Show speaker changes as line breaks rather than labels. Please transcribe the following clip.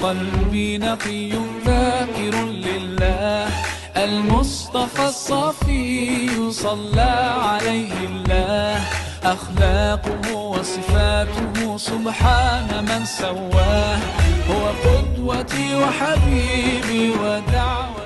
قلبي نقي ذاكر لله. المصطفى الصفي صلى عليه الله. أخلاقه وصفاته سبحان من سواه. هو قدوتي وحبيبي ودعوتي.